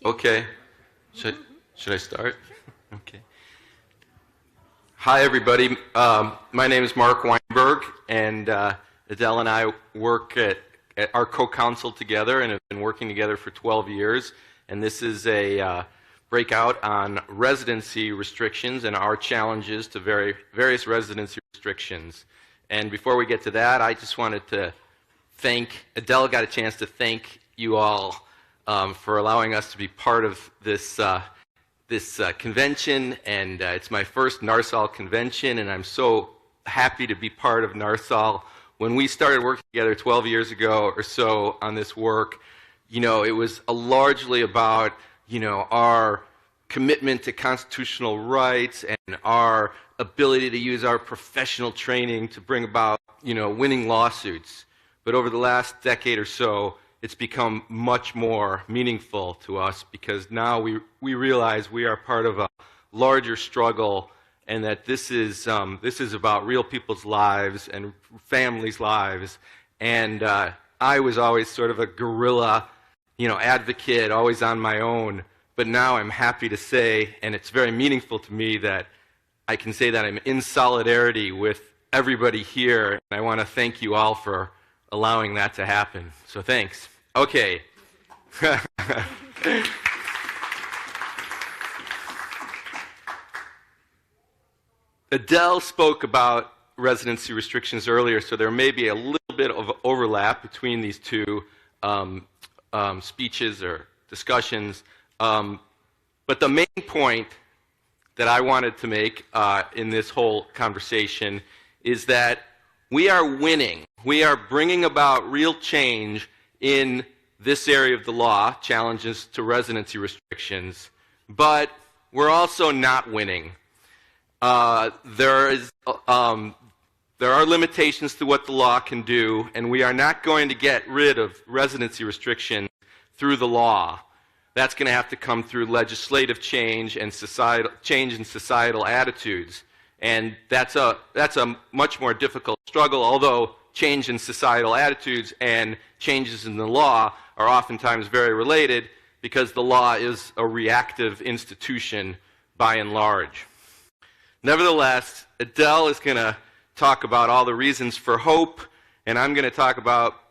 Okay. Should I start? Okay. Hi, everybody. My name is Mark Weinberg, and Adele and I work at our co-counsel together and have been working together for 12 years. And this is a breakout on residency restrictions and our challenges to various residency restrictions. And before we get to that, I just wanted to Adele got a chance to thank you all for allowing us to be part of this convention, and it's my first NARSOL convention, and I'm so happy to be part of NARSOL. When we started working together 12 years ago or so on this work, it was largely about, our commitment to constitutional rights and our ability to use our professional training to bring about, winning lawsuits. But over the last decade or so, it's become much more meaningful to us because now we realize we are part of a larger struggle, and that this is about real people's lives and families' lives. And I was always sort of a guerrilla, advocate, always on my own. But now I'm happy to say, and it's very meaningful to me, that I can say that I'm in solidarity with everybody here. And I want to thank you all for allowing that to happen. So thanks. Okay. Adele spoke about residency restrictions earlier, so there may be a little bit of overlap between these two speeches or discussions. But the main point that I wanted to make in this whole conversation is that we are winning. We are bringing about real change in this area of the law, challenges to residency restrictions, but we're also not winning. There are limitations to what the law can do, and we are not going to get rid of residency restrictions through the law. That's going to have to come through legislative change and change in societal attitudes. And that's a much more difficult struggle, although change in societal attitudes and changes in the law are oftentimes very related because the law is a reactive institution by and large. Nevertheless, Adele is going to talk about all the reasons for hope, and I'm going to talk about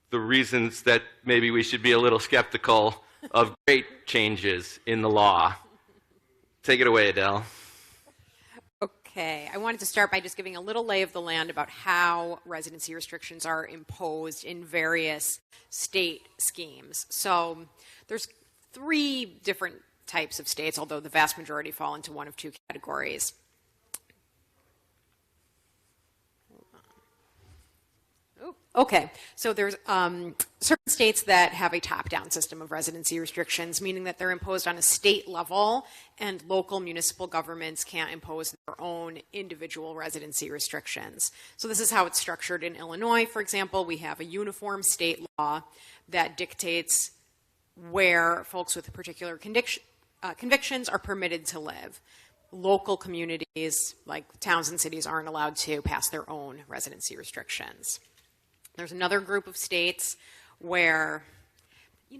the reasons that maybe we should be a little skeptical of great changes in the law. Take it away, Adele. Okay, I wanted to start by just giving a little lay of the land about how residency restrictions are imposed in various state schemes. So there's 3 different types of states, although the vast majority fall into one of 2 categories. Okay, so there's certain states that have a top-down system of residency restrictions, meaning that they're imposed on a state level, and local municipal governments can't impose their own individual residency restrictions. So this is how it's structured in Illinois, for example. We have a uniform state law that dictates where folks with particular convictions are permitted to live. Local communities, like towns and cities, aren't allowed to pass their own residency restrictions. There's another group of states where, the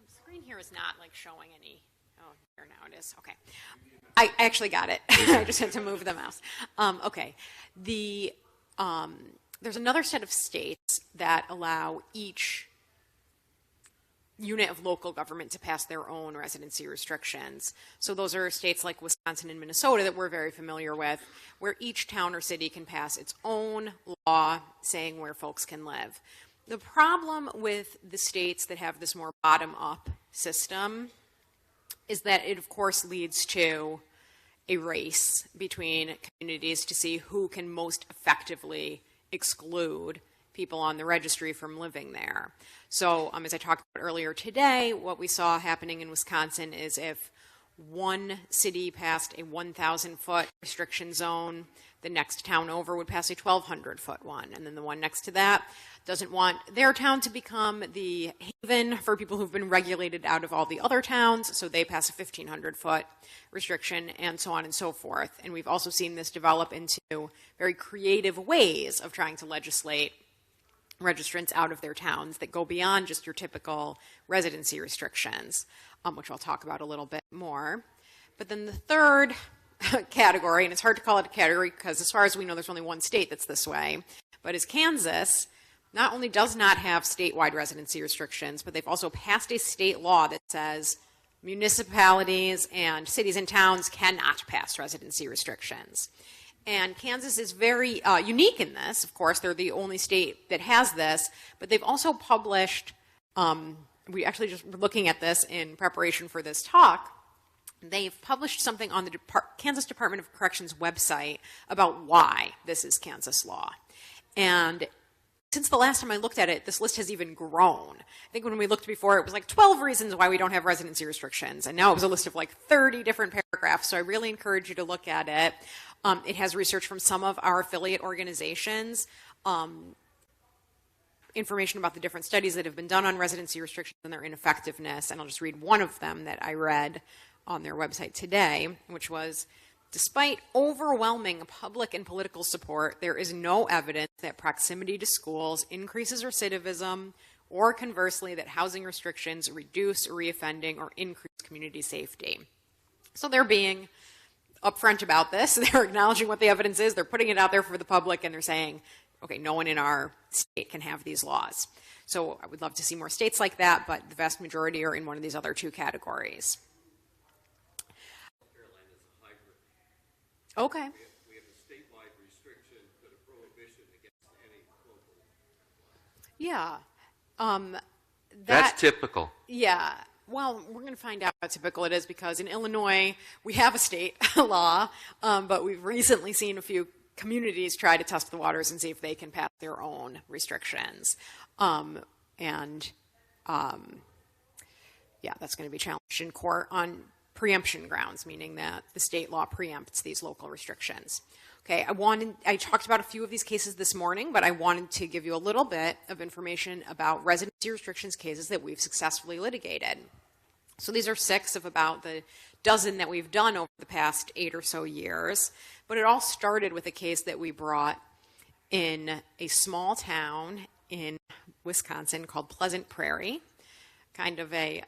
screen here is not showing any. Oh, here now it is. Okay. I actually got it. I just had to move the mouse. Okay. There's another set of states that allow each unit of local government to pass their own residency restrictions. So those are states like Wisconsin and Minnesota that we're very familiar with, where each town or city can pass its own law saying where folks can live. The problem with the states that have this more bottom-up system is that it, of course, leads to a race between communities to see who can most effectively exclude people on the registry from living there. So as I talked about earlier today, what we saw happening in Wisconsin is if one city passed a 1,000-foot restriction zone, the next town over would pass a 1,200-foot one, and then the one next to that doesn't want their town to become the haven for people who've been regulated out of all the other towns, so they pass a 1,500-foot restriction, and so on and so forth. And we've also seen this develop into very creative ways of trying to legislate registrants out of their towns that go beyond just your typical residency restrictions, which I'll talk about a little bit more. But then the third category, and it's hard to call it a category because as far as we know, there's only one state that's this way, but is Kansas not only does not have statewide residency restrictions, but they've also passed a state law that says municipalities and cities and towns cannot pass residency restrictions. And Kansas is very unique in this. Of course, they're the only state that has this, but they've also published, we actually just were looking at this in preparation for this talk, they've published something on the Kansas Department of Corrections website about why this is Kansas law. And since the last time I looked at it, this list has even grown. I think when we looked before, it was like 12 reasons why we don't have residency restrictions. And now it was a list of like 30 different paragraphs. So I really encourage you to look at it. It has research from some of our affiliate organizations, information about the different studies that have been done on residency restrictions and their ineffectiveness. And I'll just read one of them that I read on their website today, which was, despite overwhelming public and political support, there is no evidence that proximity to schools increases recidivism, or conversely, that housing restrictions reduce reoffending or increase community safety. So they're being upfront about this. They're acknowledging what the evidence is. They're putting it out there for the public, and they're saying, okay, no one in our state can have these laws. So I would love to see more states like that, but the vast majority are in one of these other two categories. Okay. We have a statewide restriction, but a prohibition against any local. Yeah. That's typical. Yeah. Well, we're going to find out how typical it is because in Illinois, we have a state law, but we've recently seen a few communities try to test the waters and see if they can pass their own restrictions. Yeah, that's going to be challenged in court on preemption grounds, meaning that the state law preempts these local restrictions. Okay, I talked about a few of these cases this morning, but I wanted to give you a little bit of information about residency restrictions cases that we've successfully litigated. So these are 6 of about the dozen that we've done over the past 8 or so years, but it all started with a case that we brought in a small town in Wisconsin called Pleasant Prairie, kind of a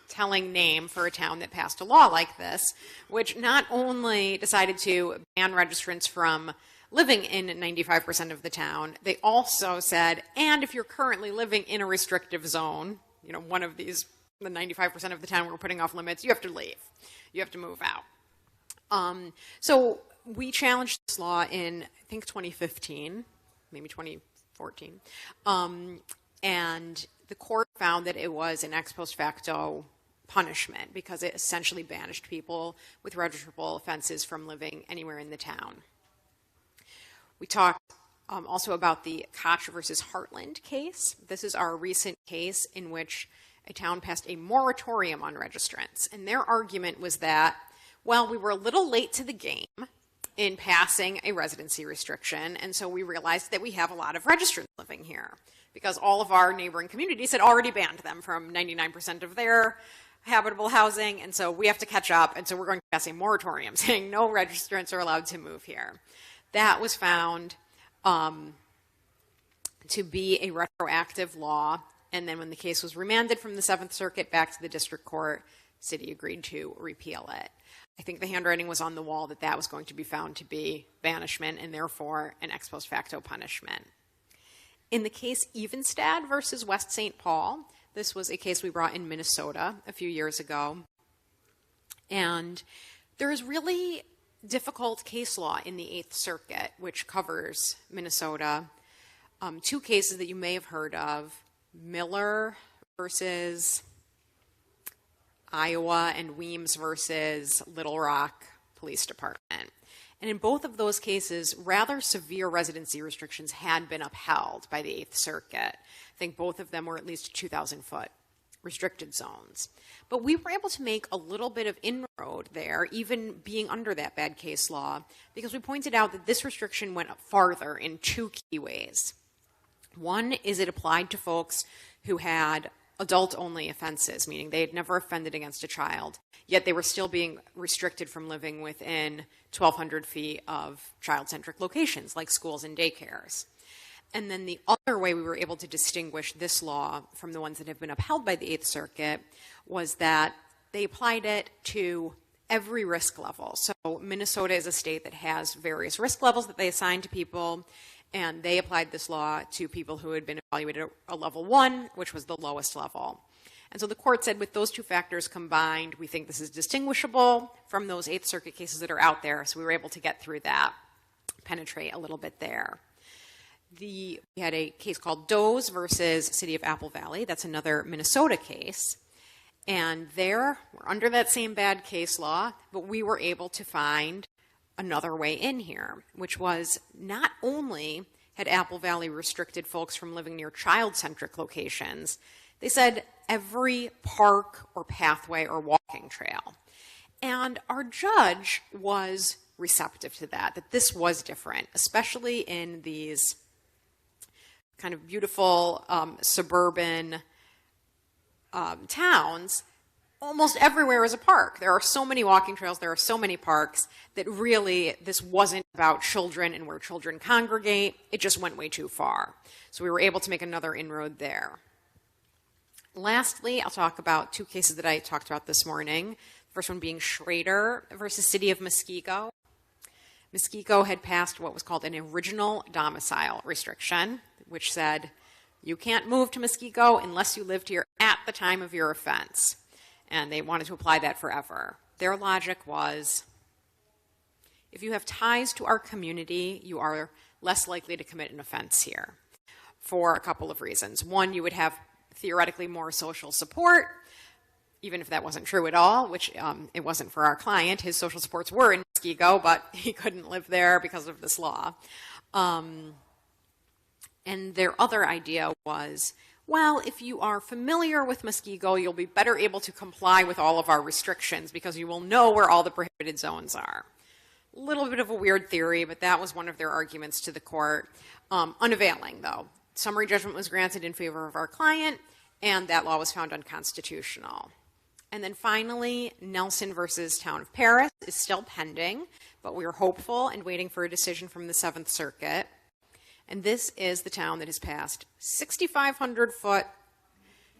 telling name for a town that passed a law like this, which not only decided to ban registrants from living in 95% of the town, they also said, and if you're currently living in a restrictive zone, you know, one of these, the 95% of the town we're putting off limits, you have to leave. You have to move out. So we challenged this law in, I think, 2015, maybe 2014. And the court found that it was an ex post facto punishment because it essentially banished people with registrable offenses from living anywhere in the town. We talked also about the Koch versus Heartland case. This is our recent case in which a town passed a moratorium on registrants. And their argument was that, well, we were a little late to the game in passing a residency restriction, and so we realized that we have a lot of registrants living here because all of our neighboring communities had already banned them from 99% of their habitable housing, and so we have to catch up, and so we're going to pass a moratorium saying no registrants are allowed to move here. That was found to be a retroactive law, and then when the case was remanded from the 7th Circuit back to the district court, city agreed to repeal it. I think the handwriting was on the wall that that was going to be found to be banishment and therefore an ex post facto punishment. In the case Evenstad versus West St. Paul, this was a case we brought in Minnesota a few years ago. And there is really difficult case law in the 8th Circuit, which covers Minnesota. 2 cases that you may have heard of, Miller versus Iowa and Weems versus Little Rock Police Department. And in both of those cases, rather severe residency restrictions had been upheld by the 8th Circuit. I think both of them were at least 2,000-foot restricted zones. But we were able to make a little bit of inroad there, even being under that bad case law, because we pointed out that this restriction went farther in 2 key ways. One is it applied to folks who had adult-only offenses, meaning they had never offended against a child, yet they were still being restricted from living within 1,200 feet of child-centric locations like schools and daycares. And then the other way we were able to distinguish this law from the ones that have been upheld by the Eighth Circuit was that they applied it to every risk level. So Minnesota is a state that has various risk levels that they assign to people, and they applied this law to people who had been evaluated at a level 1, which was the lowest level. And so the court said with those two factors combined, we think this is distinguishable from those Eighth Circuit cases that are out there, so we were able to get through that, penetrate a little bit there. We had a case called Doe's versus City of Apple Valley. That's another Minnesota case. And there, we're under that same bad case law, but we were able to find another way in here, which was not only had Apple Valley restricted folks from living near child-centric locations, they said every park or pathway or walking trail. And our judge was receptive to that this was different, especially in these kind of beautiful suburban towns. Almost everywhere is a park. There are so many walking trails, there are so many parks that really this wasn't about children and where children congregate. It just went way too far. So we were able to make another inroad there. Lastly, I'll talk about two cases that I talked about this morning. The first one being Schrader versus City of Muskego. Muskego had passed what was called an original domicile restriction, which said you can't move to Muskego unless you lived here at the time of your offense. And they wanted to apply that forever. Their logic was, if you have ties to our community, you are less likely to commit an offense here for a couple of reasons. One, you would have theoretically more social support, even if that wasn't true at all, which it wasn't for our client. His social supports were in Muskego, but he couldn't live there because of this law. And their other idea was, well, if you are familiar with Muskego, you'll be better able to comply with all of our restrictions because you will know where all the prohibited zones are. A little bit of a weird theory, but that was one of their arguments to the court. Unavailing, though. Summary judgment was granted in favor of our client, and that law was found unconstitutional. And then finally, Nelson versus Town of Paris is still pending, but we are hopeful and waiting for a decision from the Seventh Circuit. And this is the town that has passed 6,500-foot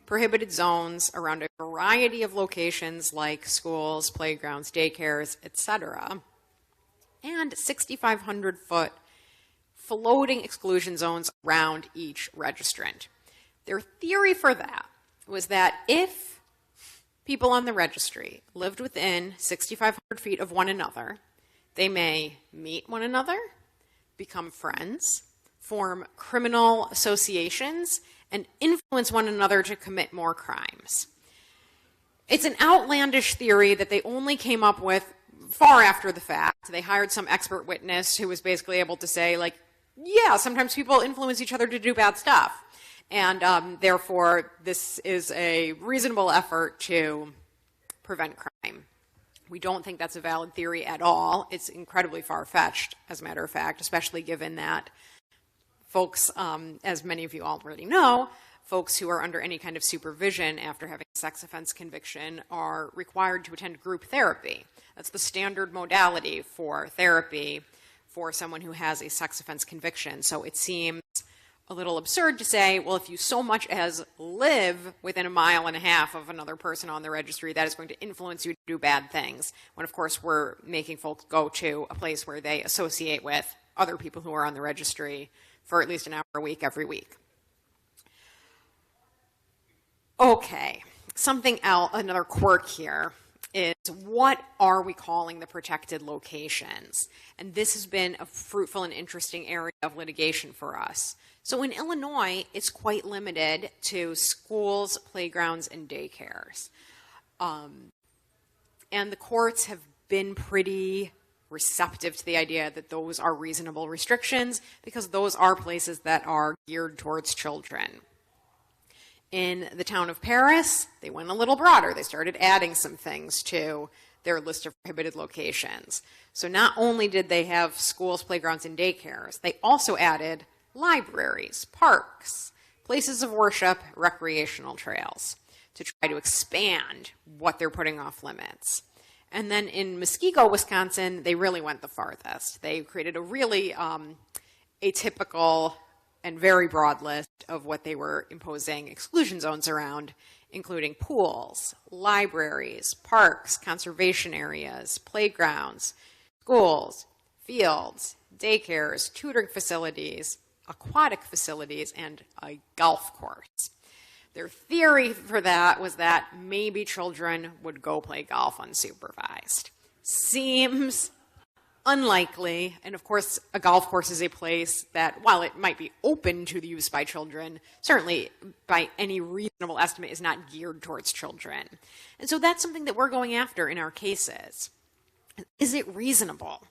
prohibited zones around a variety of locations like schools, playgrounds, daycares, etc. And 6,500-foot floating exclusion zones around each registrant. Their theory for that was that if people on the registry lived within 6,500 feet of one another, they may meet one another, become friends, form criminal associations, and influence one another to commit more crimes. It's an outlandish theory that they only came up with far after the fact. They hired some expert witness who was basically able to say, like, yeah, sometimes people influence each other to do bad stuff. And therefore, this is a reasonable effort to prevent crime. We don't think that's a valid theory at all. It's incredibly far-fetched, as a matter of fact, especially given that folks, as many of you already know, folks who are under any kind of supervision after having a sex offense conviction are required to attend group therapy. That's the standard modality for therapy for someone who has a sex offense conviction. So it seems a little absurd to say, well, if you so much as live within 1.5 miles of another person on the registry, that is going to influence you to do bad things, when of course we're making folks go to a place where they associate with other people who are on the registry for at least an hour a week every week. Okay, something else, another quirk here is, what are we calling the protected locations? And this has been a fruitful and interesting area of litigation for us. So in Illinois, it's quite limited to schools, playgrounds, and daycares. And the courts have been pretty receptive to the idea that those are reasonable restrictions because those are places that are geared towards children. In the town of Paris, they went a little broader. They started adding some things to their list of prohibited locations. So not only did they have schools, playgrounds, and daycares, they also added libraries, parks, places of worship, recreational trails to try to expand what they're putting off limits. And then in Muskego, Wisconsin, they really went the farthest. They created a really atypical and very broad list of what they were imposing exclusion zones around, including pools, libraries, parks, conservation areas, playgrounds, schools, fields, daycares, tutoring facilities, aquatic facilities, and a golf course. Their theory for that was that maybe children would go play golf unsupervised. Seems unlikely, and of course a golf course is a place that, while it might be open to the use by children, certainly by any reasonable estimate is not geared towards children. And so that's something that we're going after in our cases. Is it reasonable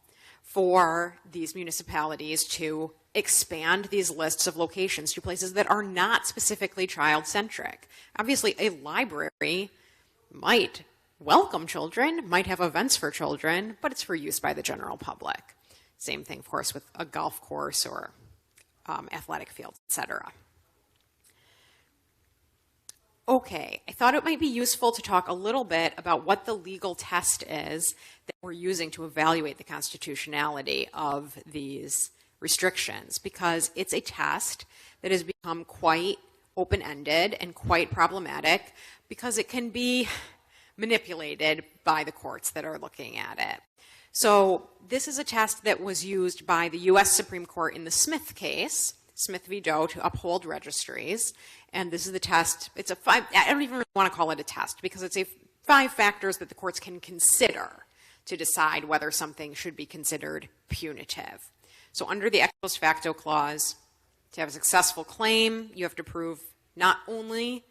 for these municipalities to expand these lists of locations to places that are not specifically child-centric? Obviously, a library might welcome children, might have events for children, but it's for use by the general public. Same thing, of course, with a golf course or athletic fields, etc. Okay, I thought it might be useful to talk a little bit about what the legal test is that we're using to evaluate the constitutionality of these restrictions, because it's a test that has become quite open-ended and quite problematic because it can be manipulated by the courts that are looking at it. So this is a test that was used by the U.S. Supreme Court in the Smith case, Smith v. Doe, to uphold registries. And this is the test. It's a I don't even really want to call it a test because it's 5 factors that the courts can consider to decide whether something should be considered punitive. So under the ex post facto clause, to have a successful claim, you have to prove not only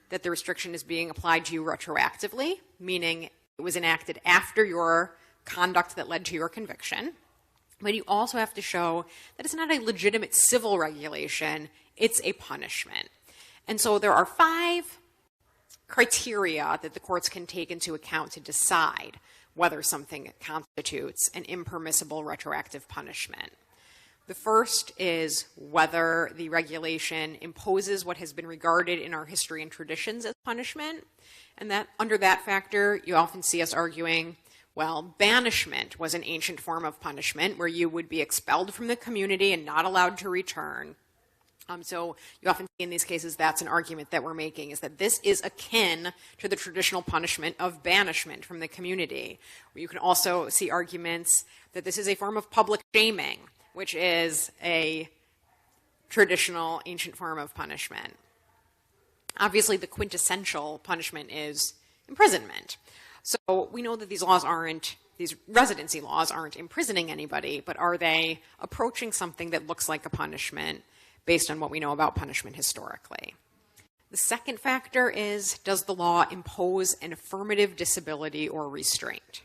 that the restriction is being applied to you retroactively, meaning it was enacted after your conduct that led to your conviction, but you also have to show that it's not a legitimate civil regulation, it's a punishment. And so there are 5 criteria that the courts can take into account to decide whether something constitutes an impermissible retroactive punishment. The first is whether the regulation imposes what has been regarded in our history and traditions as punishment. And that under that factor, you often see us arguing, well, banishment was an ancient form of punishment where you would be expelled from the community and not allowed to return. So you often see in these cases that's an argument that we're making, is that this is akin to the traditional punishment of banishment from the community. You can also see arguments that this is a form of public shaming, which is a traditional ancient form of punishment. Obviously, the quintessential punishment is imprisonment. So we know that these residency laws aren't imprisoning anybody, but are they approaching something that looks like a punishment based on what we know about punishment historically? The second factor is, does the law impose an affirmative disability or restraint?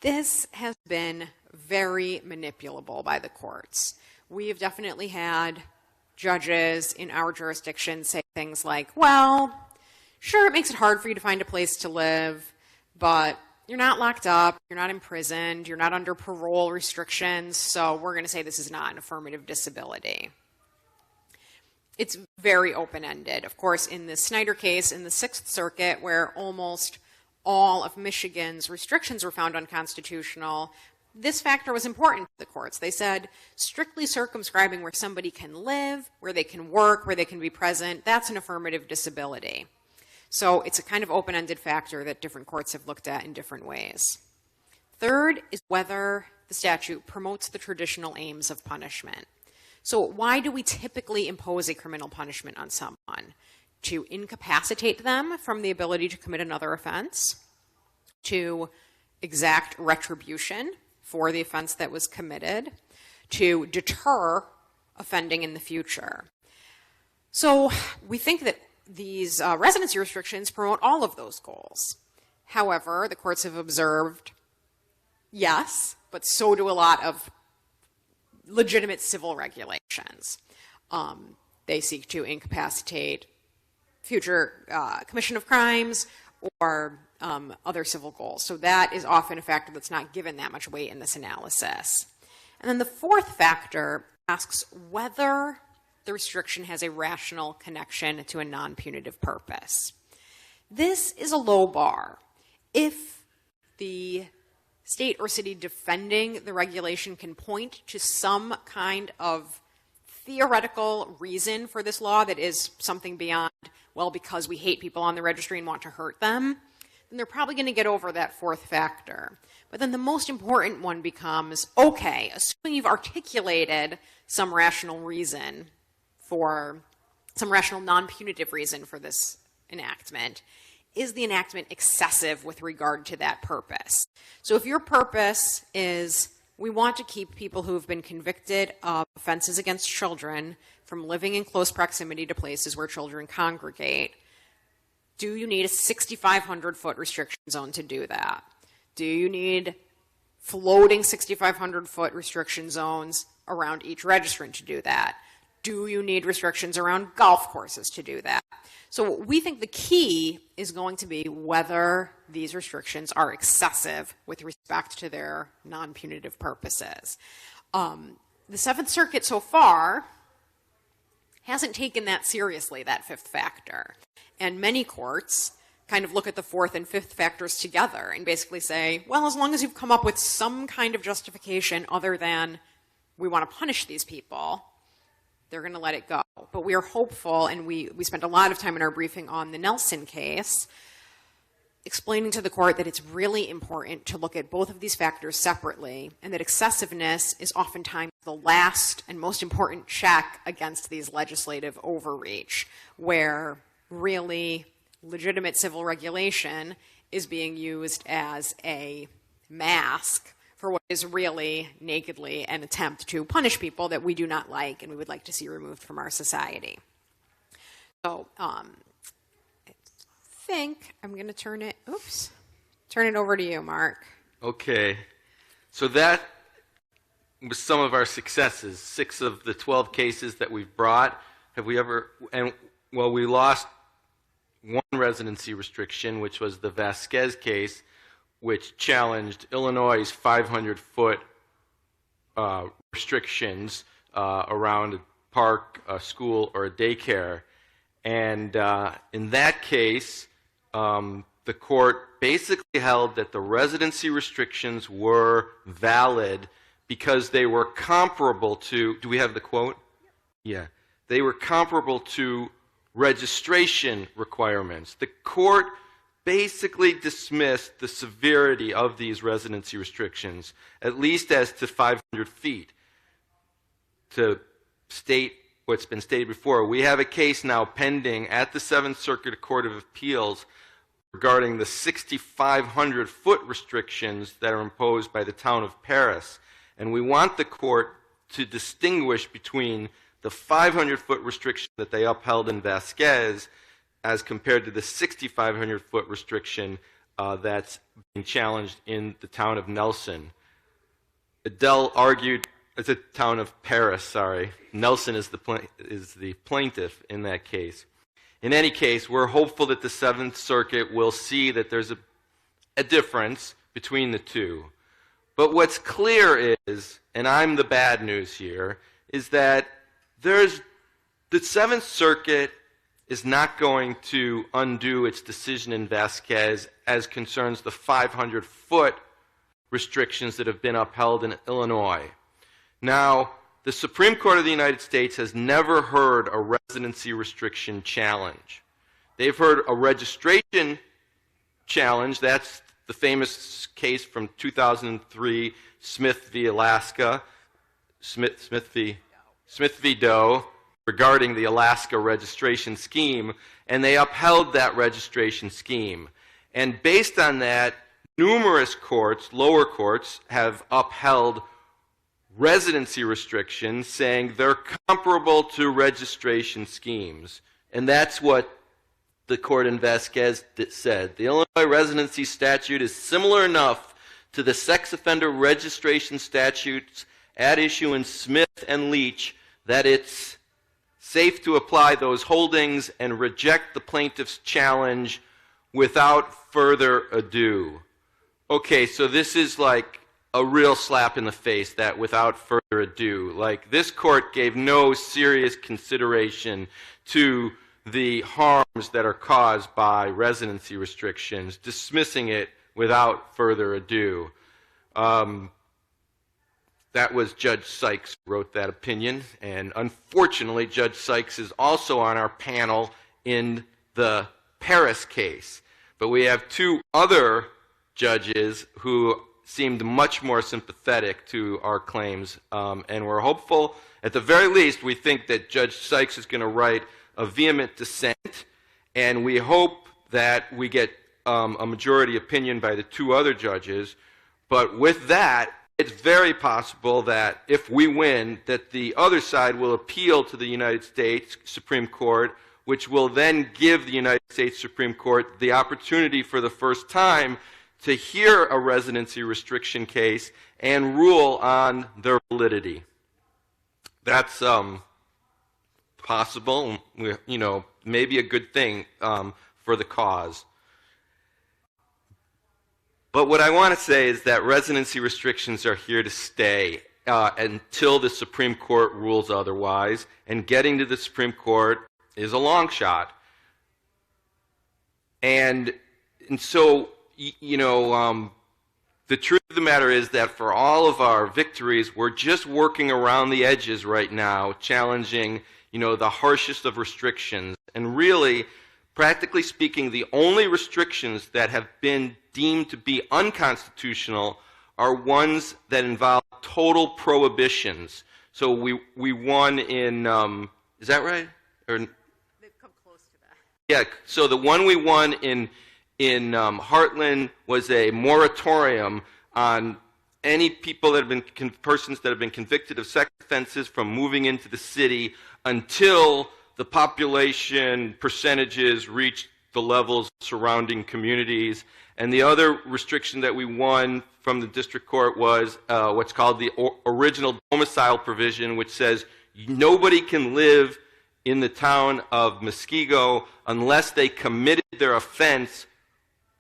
This has been very manipulable by the courts. We have definitely had judges in our jurisdiction say things like, well, sure, it makes it hard for you to find a place to live, but you're not locked up, you're not imprisoned, you're not under parole restrictions, so we're going to say this is not an affirmative disability. It's very open-ended. Of course, in the Snyder case in the Sixth Circuit, where almost all of Michigan's restrictions were found unconstitutional, this factor was important to the courts. They said strictly circumscribing where somebody can live, where they can work, where they can be present, that's an affirmative disability. So it's a kind of open-ended factor that different courts have looked at in different ways. Third is whether the statute promotes the traditional aims of punishment. So why do we typically impose a criminal punishment on someone? To incapacitate them from the ability to commit another offense, to exact retribution for the offense that was committed, to deter offending in the future. So we think that these residency restrictions promote all of those goals. However, the courts have observed, yes, but so do a lot of legitimate civil regulations. They seek to incapacitate future commission of crimes or other civil goals. So that is often a factor that's not given that much weight in this analysis. And then the fourth factor asks whether the restriction has a rational connection to a non-punitive purpose. This is a low bar. If the state or city defending the regulation can point to some kind of theoretical reason for this law that is something beyond, well, because we hate people on the registry and want to hurt them, then they're probably going to get over that fourth factor. But then the most important one becomes, okay, assuming you've articulated some rational reason for, some rational non-punitive reason for this enactment, is the enactment excessive with regard to that purpose? So if your purpose is, we want to keep people who have been convicted of offenses against children from living in close proximity to places where children congregate, do you need a 6,500-foot restriction zone to do that? Do you need floating 6,500-foot restriction zones around each registrant to do that? Do you need restrictions around golf courses to do that? So we think the key is going to be whether these restrictions are excessive with respect to their non-punitive purposes. The Seventh Circuit so far hasn't taken that seriously, that fifth factor. And many courts kind of look at the fourth and fifth factors together and basically say, well, as long as you've come up with some kind of justification other than we want to punish these people, they're going to let it go. But we are hopeful, and we spent a lot of time in our briefing on the Nelson case, explaining to the court that it's really important to look at both of these factors separately, and that excessiveness is oftentimes the last and most important check against these legislative overreach, where really legitimate civil regulation is being used as a mask for what is really nakedly an attempt to punish people that we do not like and we would like to see removed from our society. So I think I'm going to turn it over to you, Mark. Okay. So that was some of our successes. 6 of the 12 cases that we've brought. Have we ever, and well, we lost one residency restriction, which was the Vasquez case, which challenged Illinois' 500-foot restrictions around a park, a school, or a daycare. And in that case, the court basically held that the residency restrictions were valid because they were comparable to, do we have the quote? Yeah. They were comparable to registration requirements. The court basically dismissed the severity of these residency restrictions, at least as to 500 feet. To state what's been stated before, we have a case now pending at the Seventh Circuit Court of Appeals regarding the 6,500-foot restrictions that are imposed by the town of Paris. And we want the court to distinguish between the 500-foot restriction that they upheld in Vasquez as compared to the 6,500-foot restriction that's being challenged in the town of Nelson. Adele argued, it's a town of Paris, sorry. Nelson is the plaintiff in that case. In any case, we're hopeful that the Seventh Circuit will see that there's a difference between the two. But what's clear is, and I'm the bad news here, is that the Seventh Circuit is not going to undo its decision in Vasquez as concerns the 500-foot restrictions that have been upheld in Illinois. Now, the Supreme Court of the United States has never heard a residency restriction challenge. They've heard a registration challenge. That's the famous case from 2003, Smith v. Alaska, Smith v. Doe, regarding the Alaska registration scheme, and they upheld that registration scheme. And based on that, numerous courts, lower courts, have upheld residency restrictions, saying they're comparable to registration schemes. And that's what the court in Vasquez said. The Illinois residency statute is similar enough to the sex offender registration statutes at issue in Smith and Leach that it's safe to apply those holdings and reject the plaintiff's challenge without further ado. Okay, so this is like a real slap in the face, that without further ado. Like, this court gave no serious consideration to the harms that are caused by residency restrictions, dismissing it without further ado. that was Judge Sykes who wrote that opinion, and unfortunately Judge Sykes is also on our panel in the Paris case. But we have two other judges who seemed much more sympathetic to our claims, and we're hopeful, at the very least, we think that Judge Sykes is going to write a vehement dissent, and we hope that we get a majority opinion by the two other judges. But with that, it's very possible that if we win, that the other side will appeal to the United States Supreme Court, which will then give the United States Supreme Court the opportunity for the first time to hear a residency restriction case and rule on their validity. That's possible, maybe a good thing for the cause. But what I want to say is that residency restrictions are here to stay until the Supreme Court rules otherwise, and getting to the Supreme Court is a long shot. And so, the truth of the matter is that for all of our victories, we're just working around the edges right now, challenging, the harshest of restrictions. And really, practically speaking, the only restrictions that have been deemed to be unconstitutional are ones that involve total prohibitions. So we won in, is that right? Or, They've come close to that. yeah, so the one we won in Heartland was a moratorium on any people that have been persons that have been convicted of sex offenses from moving into the city until the population percentages reached the levels surrounding communities. And the other restriction that we won from the district court was what's called the original domicile provision, which says nobody can live in the town of Muskego unless they committed their offense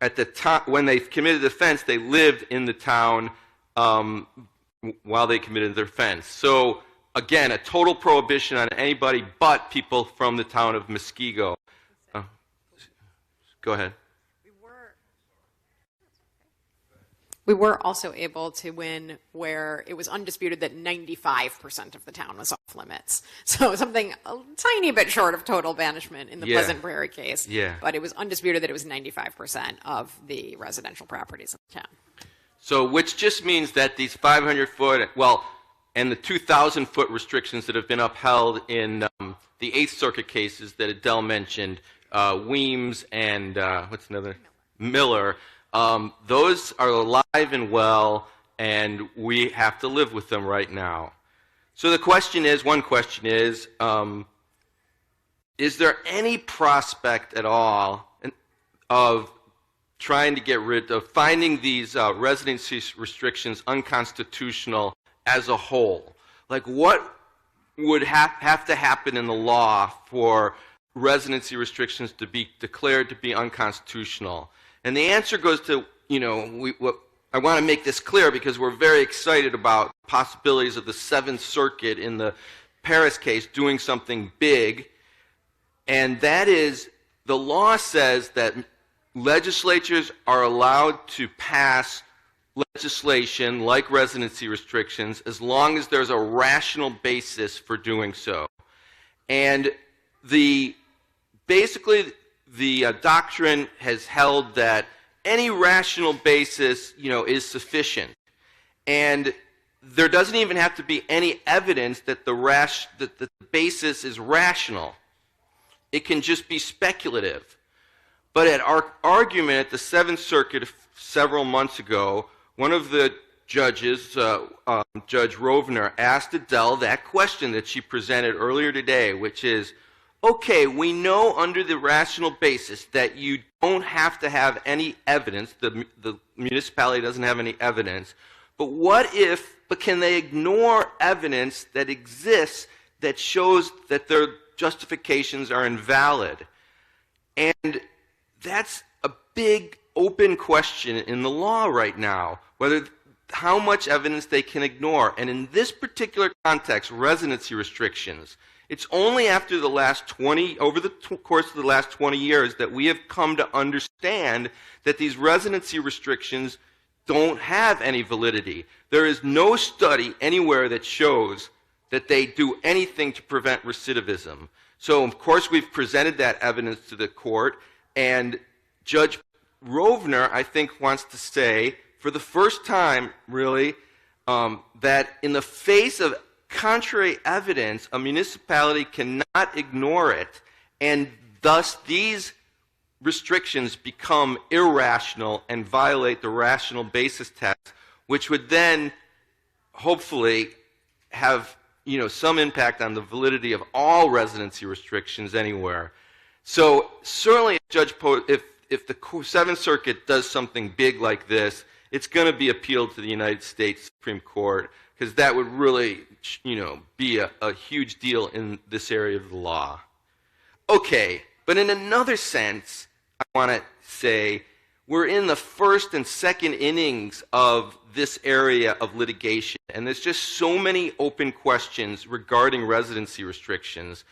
at the time. When they committed the offense, they lived in the town while they committed their offense. So again, a total prohibition on anybody but people from the town of Muskego. Go ahead. We were also able to win where it was undisputed that 95% of the town was off limits. So something a tiny bit short of total banishment in the Pleasant Prairie case. Yeah. But it was undisputed that it was 95% of the residential properties of the town. So which just means that these 500-foot, and the 2,000-foot restrictions that have been upheld in the Eighth Circuit cases that Adele mentioned, Weems and what's another? Miller. Those are alive and well, and we have to live with them right now. So the question is, one question is there any prospect at all of trying to get rid of, finding these residency restrictions unconstitutional as a whole? Like, what would have to happen in the law for residency restrictions to be declared to be unconstitutional? And the answer goes to, I want to make this clear because we're very excited about possibilities of the Seventh Circuit in the Paris case doing something big. And that is, the law says that legislatures are allowed to pass legislation like residency restrictions as long as there's a rational basis for doing so. And basically the doctrine has held that any rational basis, is sufficient. And there doesn't even have to be any evidence that the basis is rational. It can just be speculative. But at our argument at the Seventh Circuit several months ago, one of the judges, Judge Rovner, asked Adele that question that she presented earlier today, which is, okay, we know under the rational basis that you don't have to have any evidence, the municipality doesn't have any evidence, but can they ignore evidence that exists that shows that their justifications are invalid? And that's a big open question in the law right now, how much evidence they can ignore. And in this particular context, residency restrictions, it's only after the last over the course of the last 20 years that we have come to understand that these residency restrictions don't have any validity. There is no study anywhere that shows that they do anything to prevent recidivism. So, of course, we've presented that evidence to the court, and Judge Rovner, I think, wants to say, for the first time, really, that in the face of contrary evidence, a municipality cannot ignore it, and thus these restrictions become irrational and violate the rational basis test, which would then hopefully have some impact on the validity of all residency restrictions anywhere. So certainly, if the Seventh Circuit does something big like this, it's going to be appealed to the United States Supreme Court, because that would really, be a huge deal in this area of the law. Okay, but in another sense, I want to say we're in the first and second innings of this area of litigation, and there's just so many open questions regarding residency restrictions,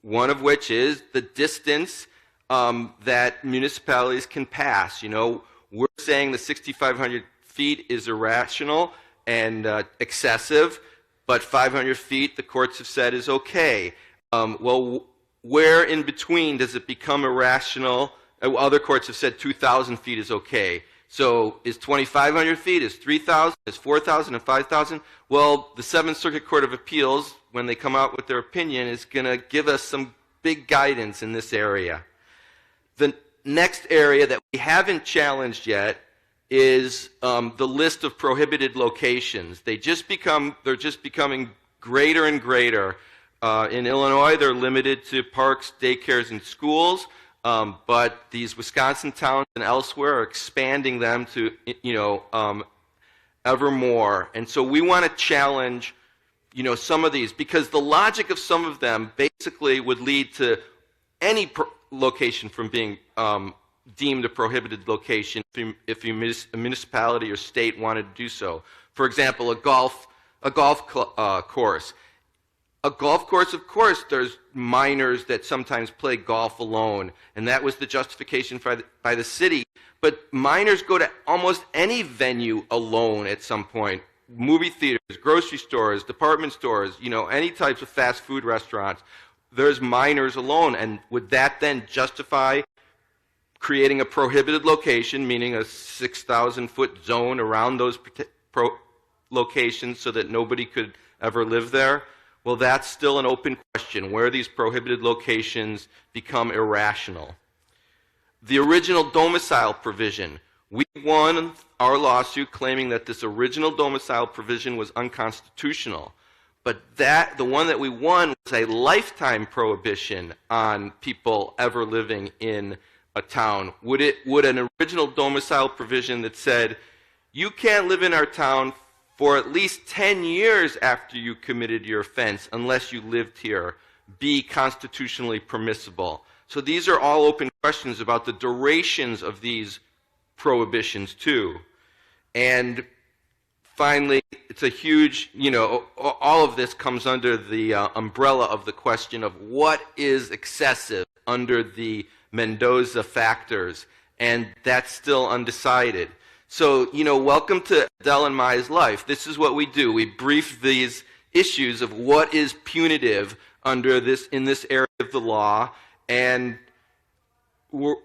one of which is the distance that municipalities can pass. We're saying the 6,500 feet is irrational and excessive, but 500 feet, the courts have said, is okay. Well, where in between does it become irrational? Other courts have said 2,000 feet is okay. So is 2,500 feet, is 3,000, is 4,000, and 5,000? Well, the Seventh Circuit Court of Appeals, when they come out with their opinion, is going to give us some big guidance in this area. The next area that we haven't challenged yet is the list of prohibited locations. They're just becoming greater and greater. In Illinois, they're limited to parks, daycares, and schools. But these Wisconsin towns and elsewhere are expanding them to, ever more. And so we want to challenge, some of these, because the logic of some of them basically would lead to any location from being deemed a prohibited location if a municipality or state wanted to do so. For example, a golf course. A golf course, of course, there's minors that sometimes play golf alone, and that was the justification by the city. But minors go to almost any venue alone at some point. Movie theaters, grocery stores, department stores, any types of fast food restaurants. There's minors alone, and would that then justify creating a prohibited location, meaning a 6,000-foot zone around those locations so that nobody could ever live there? Well, that's still an open question, where these prohibited locations become irrational. The original domicile provision. We won our lawsuit claiming that this original domicile provision was unconstitutional. But the one that we won was a lifetime prohibition on people ever living in a town. Would an original domicile provision that said, you can't live in our town for at least 10 years after you committed your offense, unless you lived here, be constitutionally permissible? So these are all open questions about the durations of these prohibitions, too. And finally, it's a huge, all of this comes under the umbrella of the question of what is excessive under the Mendoza factors, and that's still undecided. So, welcome to Adele and Maya's life. This is what we do. We brief these issues of what is punitive in this area of the law, and we're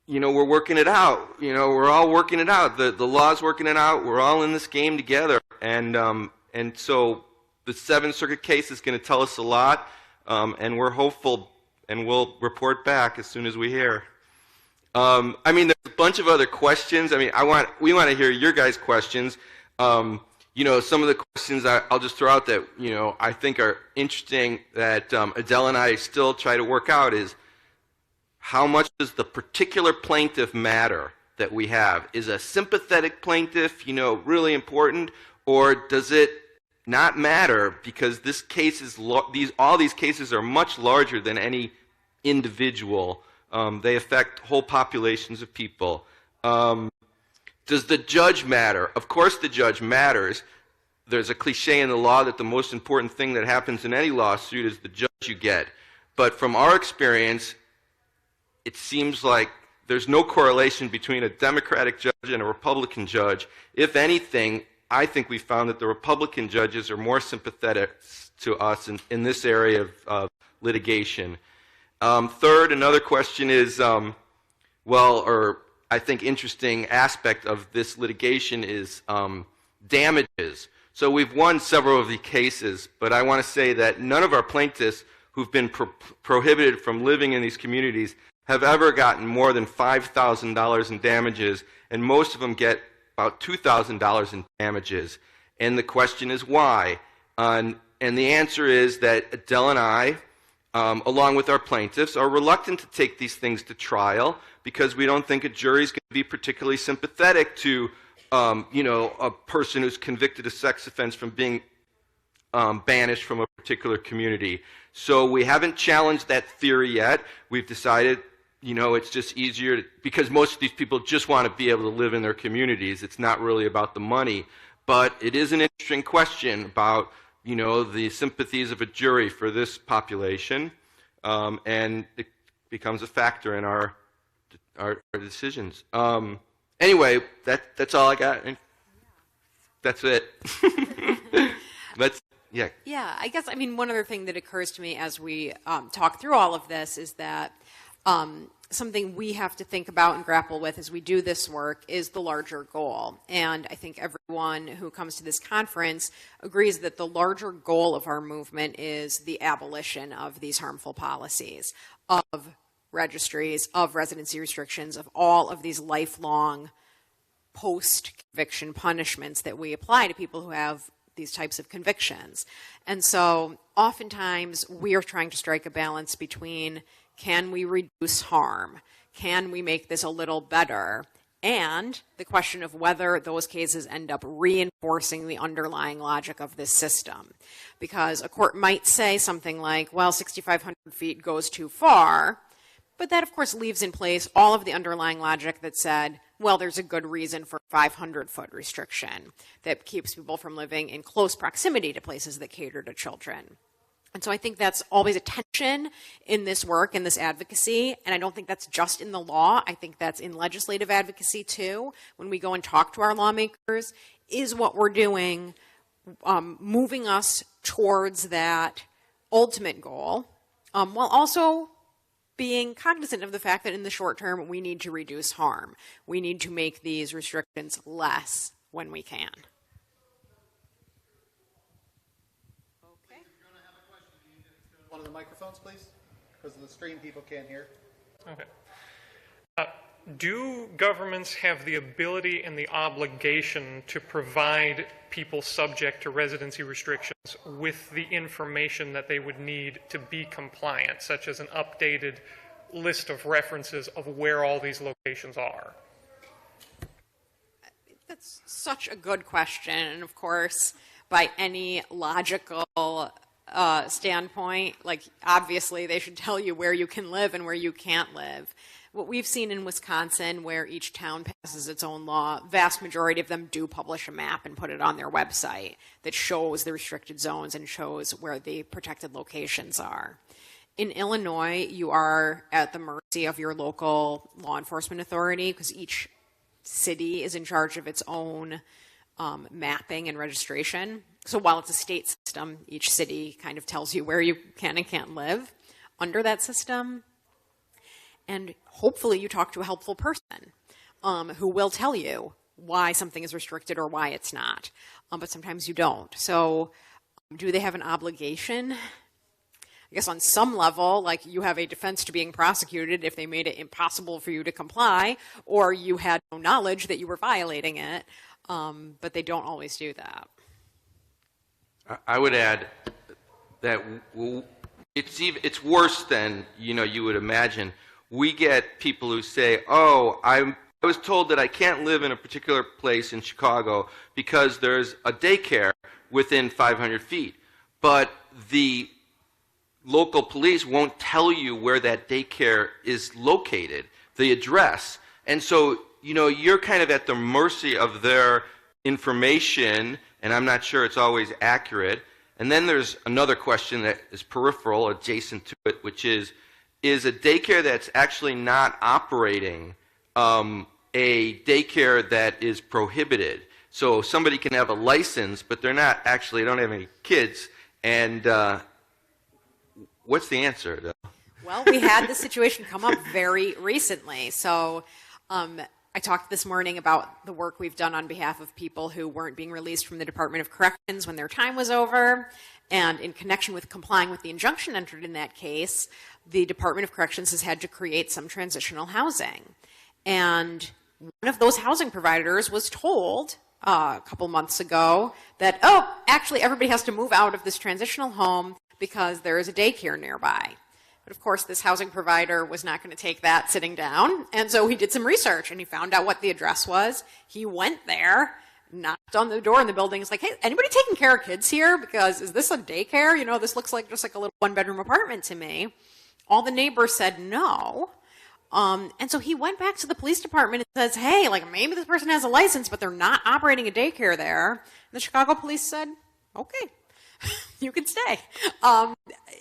working it out. We're all working it out. The law's working it out. We're all in this game together, and so the Seventh Circuit case is going to tell us a lot, and we're hopeful, and we'll report back as soon as we hear. There's a bunch of other questions. We want to hear your guys' questions. Some of the questions I'll just throw out that, I think are interesting that Adele and I still try to work out is, how much does the particular plaintiff matter that we have? Is a sympathetic plaintiff, really important, or does it not matter because this case is all these cases are much larger than any individual? They affect whole populations of people. Does the judge matter? Of course the judge matters. There's a cliche in the law that the most important thing that happens in any lawsuit is the judge you get. But from our experience, it seems like there's no correlation between a Democratic judge and a Republican judge. If anything, I think we found that the Republican judges are more sympathetic to us in this area of litigation. Third, another question is, I think interesting aspect of this litigation is damages. So we've won several of the cases, but I want to say that none of our plaintiffs who've been prohibited from living in these communities have ever gotten more than $5,000 in damages, and most of them get about $2,000 in damages. And the question is why? And the answer is that Adele and I, along with our plaintiffs, are reluctant to take these things to trial because we don't think a jury is going to be particularly sympathetic to, a person who's convicted of sex offense from being banished from a particular community. So we haven't challenged that theory yet. We've decided, it's just easier because most of these people just want to be able to live in their communities. It's not really about the money. But it is an interesting question about, the sympathies of a jury for this population, and it becomes a factor in our decisions. Anyway, that's all I got. That's it. Yeah, I guess, one other thing that occurs to me as we talk through all of this is that something we have to think about and grapple with as we do this work is the larger goal. And I think everyone who comes to this conference agrees that the larger goal of our movement is the abolition of these harmful policies, of registries, of residency restrictions, of all of these lifelong post-conviction punishments that we apply to people who have these types of convictions. And so oftentimes we are trying to strike a balance between, can we reduce harm? Can we make this a little better? And the question of whether those cases end up reinforcing the underlying logic of this system. Because a court might say something like, well, 6,500 feet goes too far, but that, of course, leaves in place all of the underlying logic that said, well, there's a good reason for 500-foot restriction that keeps people from living in close proximity to places that cater to children. And so I think that's always a tension in this work, in this advocacy, and I don't think that's just in the law. I think that's in legislative advocacy, too. When we go and talk to our lawmakers, is what we're doing moving us towards that ultimate goal, while also being cognizant of the fact that in the short term, we need to reduce harm. We need to make these restrictions less when we can. Okay. If you're going to have a question, you need to go to one of the microphones, please, because the stream people can't hear. Okay. Do governments have the ability and the obligation to provide people subject to residency restrictions with the information that they would need to be compliant, such as an updated list of references of where all these locations are? That's such a good question. And of course, by any logical standpoint, obviously they should tell you where you can live and where you can't live. What we've seen in Wisconsin, where each town passes its own law, vast majority of them do publish a map and put it on their website that shows the restricted zones and shows where the protected locations are. In Illinois, you are at the mercy of your local law enforcement authority because each city is in charge of its own mapping and registration. So while it's a state system, each city kind of tells you where you can and can't live under that system. And hopefully you talk to a helpful person who will tell you why something is restricted or why it's not. But sometimes you don't. So do they have an obligation? I guess on some level, you have a defense to being prosecuted if they made it impossible for you to comply or you had no knowledge that you were violating it. But they don't always do that. I would add that it's worse than you would imagine. We get people who say, oh, I was told that I can't live in a particular place in Chicago because there's a daycare within 500 feet. But the local police won't tell you where that daycare is located, the address. And so, you're kind of at the mercy of their information, and I'm not sure it's always accurate. And then there's another question that is peripheral, adjacent to it, which is, is a daycare that's actually not operating a daycare that is prohibited. So somebody can have a license, but they're not actually, don't have any kids. And what's the answer? Well, we had this situation come up very recently. So I talked this morning about the work we've done on behalf of people who weren't being released from the Department of Corrections when their time was over. And in connection with complying with the injunction entered in that case, the Department of Corrections has had to create some transitional housing. And one of those housing providers was told a couple months ago that, oh, actually everybody has to move out of this transitional home because there is a daycare nearby. But of course, this housing provider was not going to take that sitting down. And so he did some research and he found out what the address was. He went there, knocked on the door in the building. It's like, hey, anybody taking care of kids here? Because is this a daycare? You know, this looks like just like a little one-bedroom apartment to me. All the neighbors said no. And so he went back to the police department and says, hey, like maybe this person has a license, but they're not operating a daycare there. And the Chicago police said, okay, you can stay.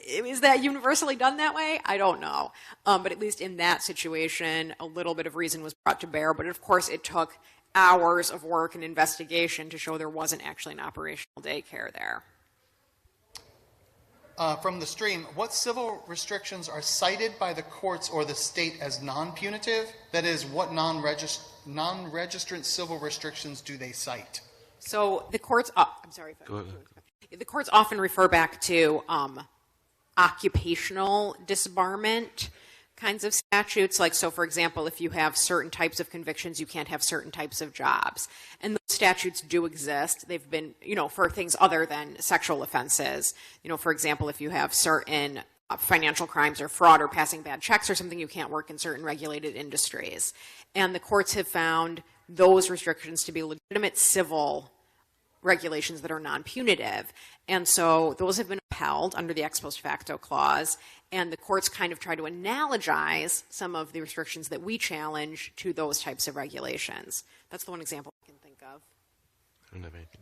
Is that universally done that way? I don't know. But at least in that situation, a little bit of reason was brought to bear. But of course, it took hours of work and investigation to show there wasn't actually an operational daycare there. From the stream, what civil restrictions are cited by the courts or the state as non-punitive? That is, what non-registrant civil restrictions do they cite? So the courts, the courts often refer back to occupational disbarment kinds of statutes. Like, so for example, if you have certain types of convictions, you can't have certain types of jobs. And those statutes do exist. They've been, you know, for things other than sexual offenses. You know, for example, if you have certain financial crimes or fraud or passing bad checks or something, you can't work in certain regulated industries. And the courts have found those restrictions to be legitimate civil regulations that are non-punitive. And so those have been upheld under the ex post facto clause, and the courts kind of try to analogize some of the restrictions that we challenge to those types of regulations. That's the one example I can think of. I don't have anything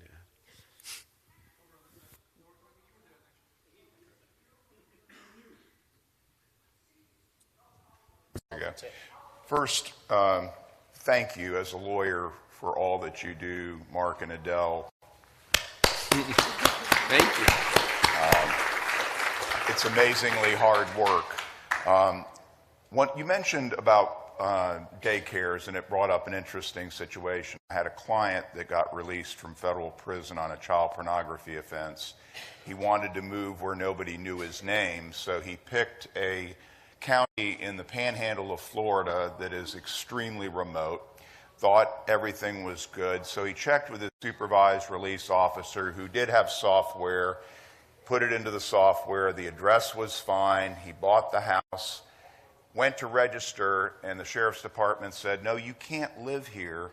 to add. First, thank you as a lawyer for all that you do, Mark and Adele. Thank you. It's amazingly hard work. What you mentioned about daycares, and it brought up an interesting situation. I had a client that got released from federal prison on a child pornography offense. He wanted to move where nobody knew his name, so he picked a county in the panhandle of Florida that is extremely remote. Thought everything was good, so he checked with his supervised release officer who did have software, put it into the software, the address was fine, he bought the house, went to register, and the sheriff's department said, no, you can't live here.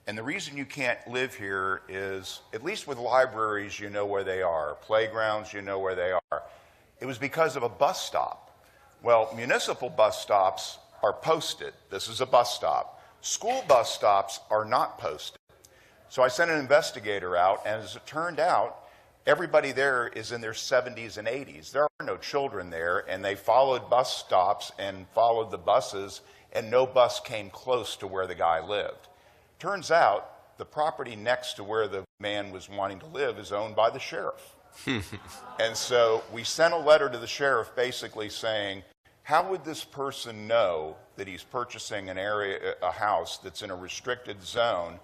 And the reason you can't live here is, at least with libraries, you know where they are, playgrounds, you know where they are. It was because of a bus stop. Well, municipal bus stops are posted. This is a bus stop. School bus stops are not posted. So I sent an investigator out, and as it turned out, everybody there is in their 70s and 80s. There are no children there, and they followed bus stops and followed the buses, and no bus came close to where the guy lived. Turns out, the property next to where the man was wanting to live is owned by the sheriff. And so we sent a letter to the sheriff basically saying, how would this person know that he's purchasing an area, a house that's in a restricted zone,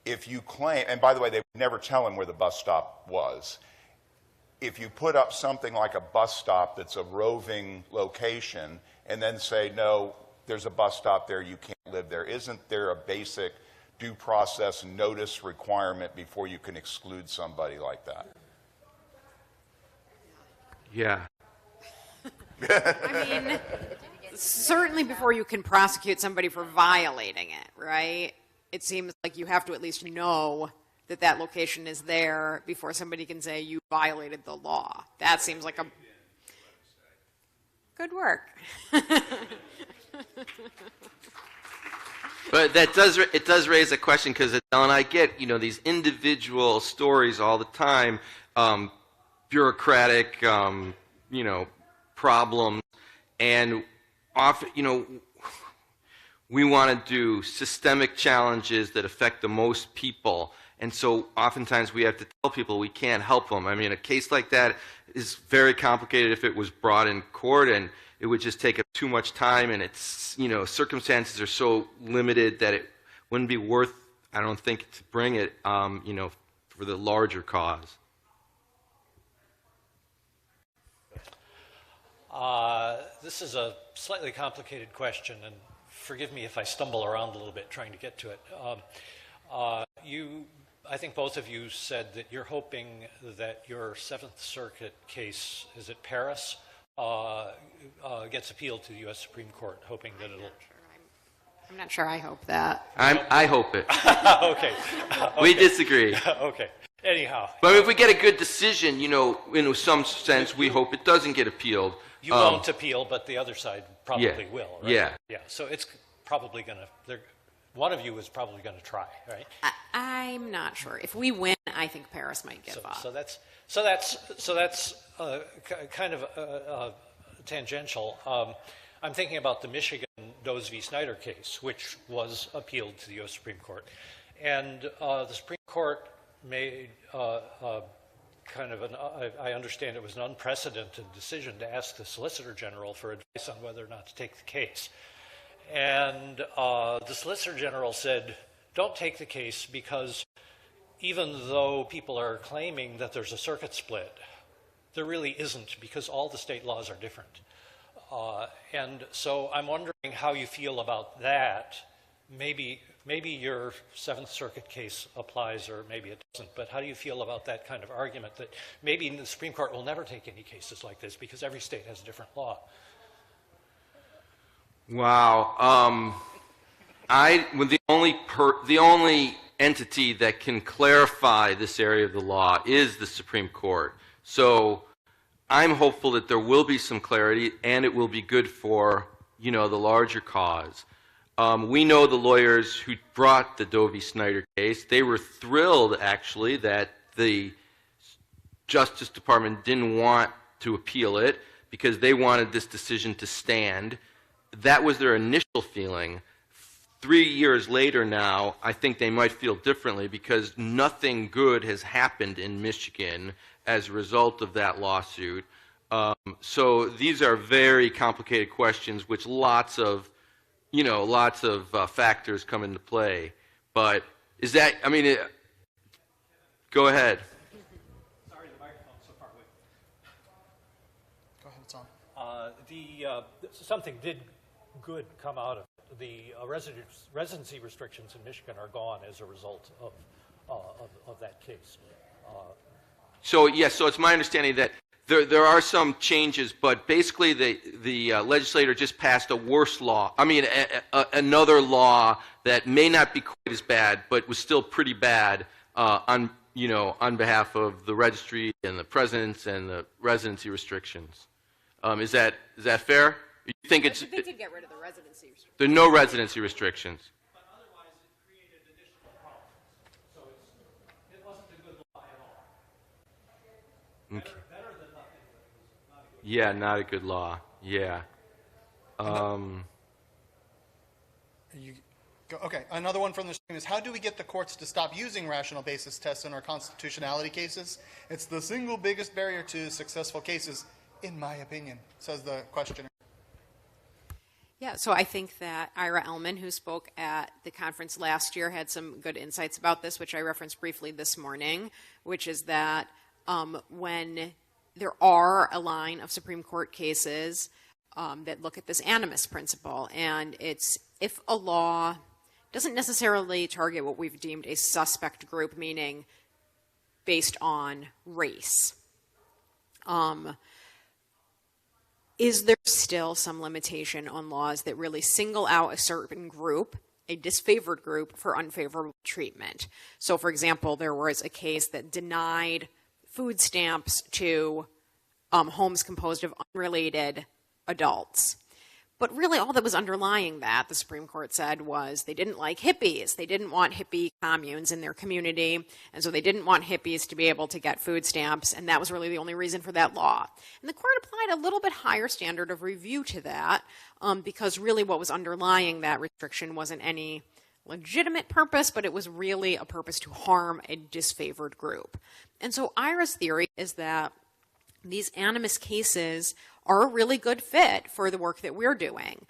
if you claim, and by the way, they would never tell him where the bus stop was. If you put up something like a bus stop that's a roving location and then say, no, there's a bus stop there, you can't live there, isn't there a basic due process notice requirement before you can exclude somebody like that? Yeah. I mean, certainly before you can prosecute somebody for violating it, right? It seems like you have to at least know that that location is there before somebody can say you violated the law. That seems like a good work. But that does raise a question, because Adele and I get, you know, these individual stories all the time, bureaucratic, you know, problems, and often, we want to do systemic challenges that affect the most people. And so oftentimes we have to tell people we can't help them. I mean, a case like that is very complicated if it was brought in court, and it would just take up too much time, and it's, circumstances are so limited that it wouldn't be worth, I don't think, to bring it, for the larger cause. This is a slightly complicated question, and forgive me if I stumble around a little bit trying to get to it. I think both of you said that you're hoping that your Seventh Circuit case, is it Paris, gets appealed to the U.S. Supreme Court, hoping that it'll... I'm not sure I hope that. I hope it. Okay. We disagree. Okay. Anyhow. But if we get a good decision, in some sense, we hope it doesn't get appealed. You won't appeal, but the other side probably will, right? Yeah. Yeah. So it's probably going to... One of you is probably going to try, right? I'm not sure. If we win, I think Paris might give up. So that's kind of tangential. I'm thinking about the Michigan Does v. Snyder case, which was appealed to the U.S. Supreme Court, and the Supreme Court made kind of I understand it was an unprecedented decision to ask the Solicitor General for advice on whether or not to take the case. And the Solicitor General said, don't take the case because even though people are claiming that there's a circuit split, there really isn't, because all the state laws are different. And so I'm wondering how you feel about that. Maybe your Seventh Circuit case applies, or maybe it doesn't, but how do you feel about that kind of argument that maybe the Supreme Court will never take any cases like this because every state has a different law? Wow. The only entity that can clarify this area of the law is the Supreme Court. So I'm hopeful that there will be some clarity, and it will be good for, the larger cause. We know the lawyers who brought the Doe v. Snyder case. They were thrilled, actually, that the Justice Department didn't want to appeal it because they wanted this decision to stand. That was their initial feeling. 3 years later now, I think they might feel differently because nothing good has happened in Michigan as a result of that lawsuit. So these are very complicated questions, which lots of factors come into play. But is that, go ahead. Sorry, the microphone's so far away. Go ahead, it's on. Something good come out of it. The residency restrictions in Michigan are gone as a result of that case. So it's my understanding that there are some changes, but basically the legislator just passed a worse law. Another law that may not be quite as bad, but was still pretty bad on behalf of the registry and the presidents and the residency restrictions. Is that fair? You think it's? They did get rid of the residency restrictions. There are no residency restrictions. But otherwise, it created additional problems. So it wasn't a good law at all. Okay. Better than nothing, but it was not a good law. Yeah, not a good law. Yeah. Okay, another one from the stream is, how do we get the courts to stop using rational basis tests in our constitutionality cases? It's the single biggest barrier to successful cases, in my opinion, says the questioner. Yeah, so I think that Ira Ellman, who spoke at the conference last year, had some good insights about this, which I referenced briefly this morning, which is that when there are a line of Supreme Court cases that look at this animus principle, and it's if a law doesn't necessarily target what we've deemed a suspect group, meaning based on race, is there still some limitation on laws that really single out a certain group, a disfavored group, for unfavorable treatment? So, for example, there was a case that denied food stamps to homes composed of unrelated adults. But really all that was underlying that, the Supreme Court said, was they didn't like hippies. They didn't want hippie communes in their community, and so they didn't want hippies to be able to get food stamps, and that was really the only reason for that law. And the court applied a little bit higher standard of review to that, because really what was underlying that restriction wasn't any legitimate purpose, but it was really a purpose to harm a disfavored group. And so Ira's theory is that these animus cases are a really good fit for the work that we're doing,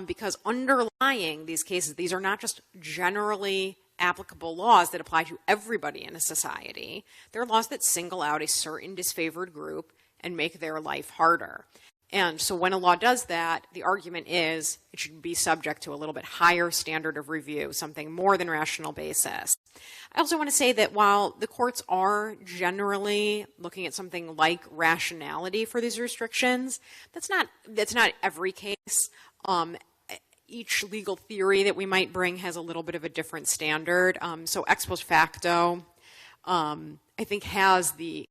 because underlying these cases, these are not just generally applicable laws that apply to everybody in a society. They're laws that single out a certain disfavored group and make their life harder. And so when a law does that, the argument is it should be subject to a little bit higher standard of review, something more than rational basis. I also want to say that while the courts are generally looking at something like rationality for these restrictions, that's not every case. Each legal theory that we might bring has a little bit of a different standard. So ex post facto, I think, has the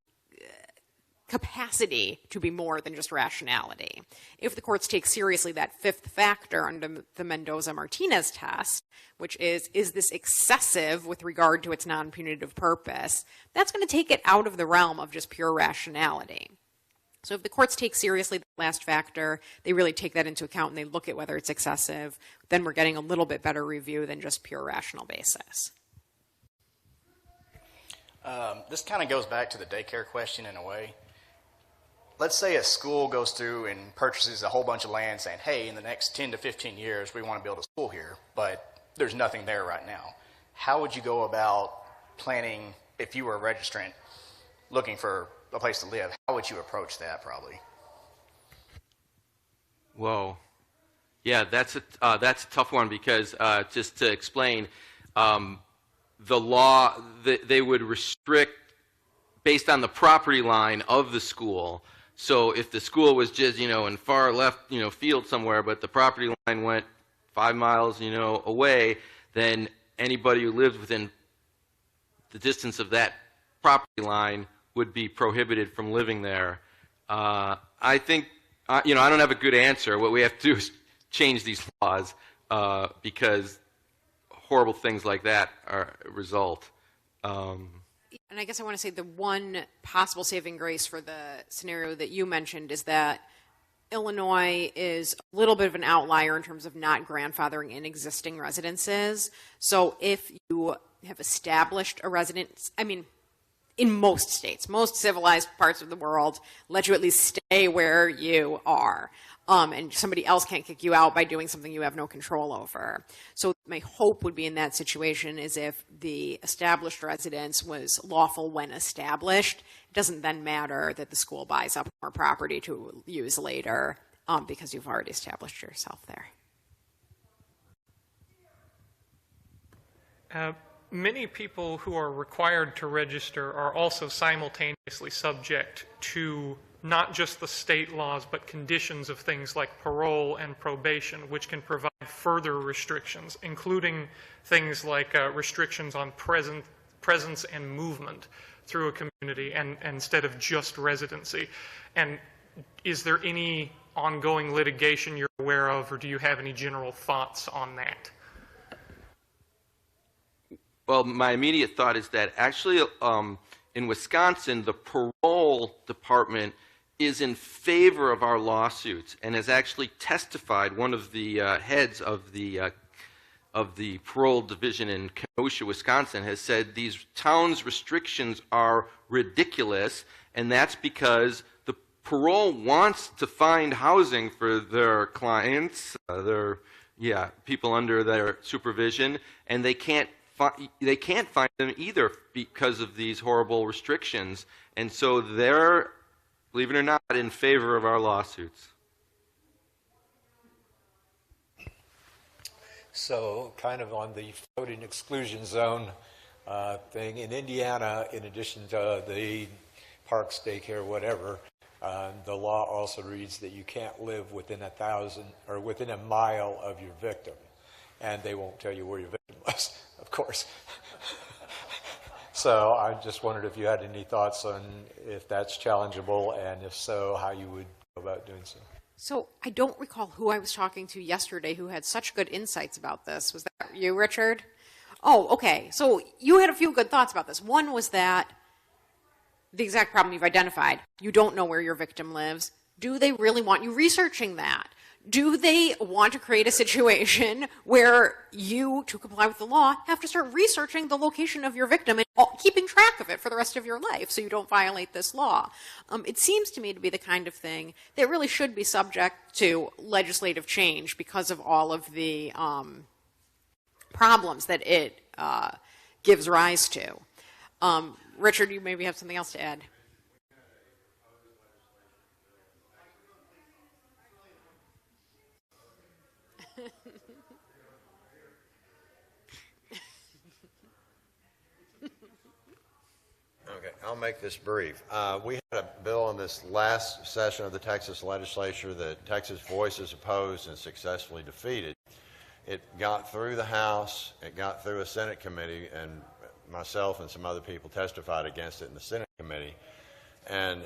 capacity to be more than just rationality. If the courts take seriously that fifth factor under the Mendoza-Martinez test, which is this excessive with regard to its non-punitive purpose, that's going to take it out of the realm of just pure rationality. So if the courts take seriously the last factor, they really take that into account and they look at whether it's excessive, then we're getting a little bit better review than just pure rational basis. This kind of goes back to the daycare question in a way. Let's say a school goes through and purchases a whole bunch of land saying, hey, in the next 10 to 15 years, we want to build a school here, but there's nothing there right now. How would you go about planning, if you were a registrant looking for a place to live, how would you approach that probably? Whoa. Yeah, that's a tough one because just to explain, the law, they would restrict based on the property line of the school. So if the school was just, in far left, field somewhere, but the property line went 5 miles, away, then anybody who lived within the distance of that property line would be prohibited from living there. I think, I don't have a good answer. What we have to do is change these laws because horrible things like that result. And I guess I want to say the one possible saving grace for the scenario that you mentioned is that Illinois is a little bit of an outlier in terms of not grandfathering in existing residences. So if you have established a residence, in most states, most civilized parts of the world, let you at least stay where you are. And somebody else can't kick you out by doing something you have no control over. So my hope would be in that situation is if the established residence was lawful when established, it doesn't then matter that the school buys up more property to use later because you've already established yourself there. Many people who are required to register are also simultaneously subject to not just the state laws, but conditions of things like parole and probation, which can provide further restrictions, including things like restrictions on presence and movement through a community and instead of just residency. And is there any ongoing litigation you're aware of, or do you have any general thoughts on that? Well, my immediate thought is that actually in Wisconsin, the parole department is in favor of our lawsuits and has actually testified. One of the heads of the parole division in Kenosha, Wisconsin, has said these towns' restrictions are ridiculous, and that's because the parole wants to find housing for their clients, people under their supervision, and they can't find them either because of these horrible restrictions, and so they're, believe it or not, in favor of our lawsuits. So kind of on the floating exclusion zone thing, in Indiana, in addition to the parks, daycare, whatever, the law also reads that you can't live within 1,000 or within a mile of your victim. And they won't tell you where your victim was, of course. So I just wondered if you had any thoughts on if that's challengeable, and if so, how you would go about doing so. So I don't recall who I was talking to yesterday who had such good insights about this. Was that you, Richard? Oh, okay. So you had a few good thoughts about this. One was that the exact problem you've identified. You don't know where your victim lives. Do they really want you researching that? Do they want to create a situation where you, to comply with the law, have to start researching the location of your victim and keeping track of it for the rest of your life so you don't violate this law? It seems to me to be the kind of thing that really should be subject to legislative change because of all of the problems that it gives rise to. Richard, you maybe have something else to add. Okay, I'll make this brief. We had a bill in this last session of the Texas legislature that Texas Voices opposed and successfully defeated. It got through the House, it got through a Senate committee, and myself and some other people testified against it in the Senate committee. And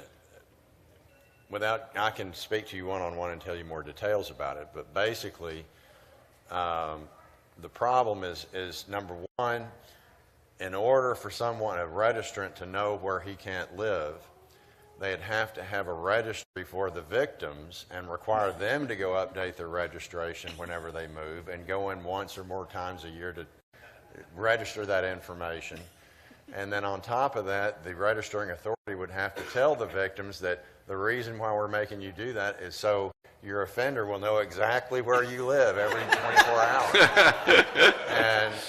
I can speak to you one-on-one and tell you more details about it, but basically the problem is number one, in order for someone, a registrant, to know where he can't live, they'd have to have a registry for the victims and require them to go update their registration whenever they move and go in once or more times a year to register that information. And then on top of that, the registering authority would have to tell the victims that the reason why we're making you do that is so your offender will know exactly where you live every 24 hours.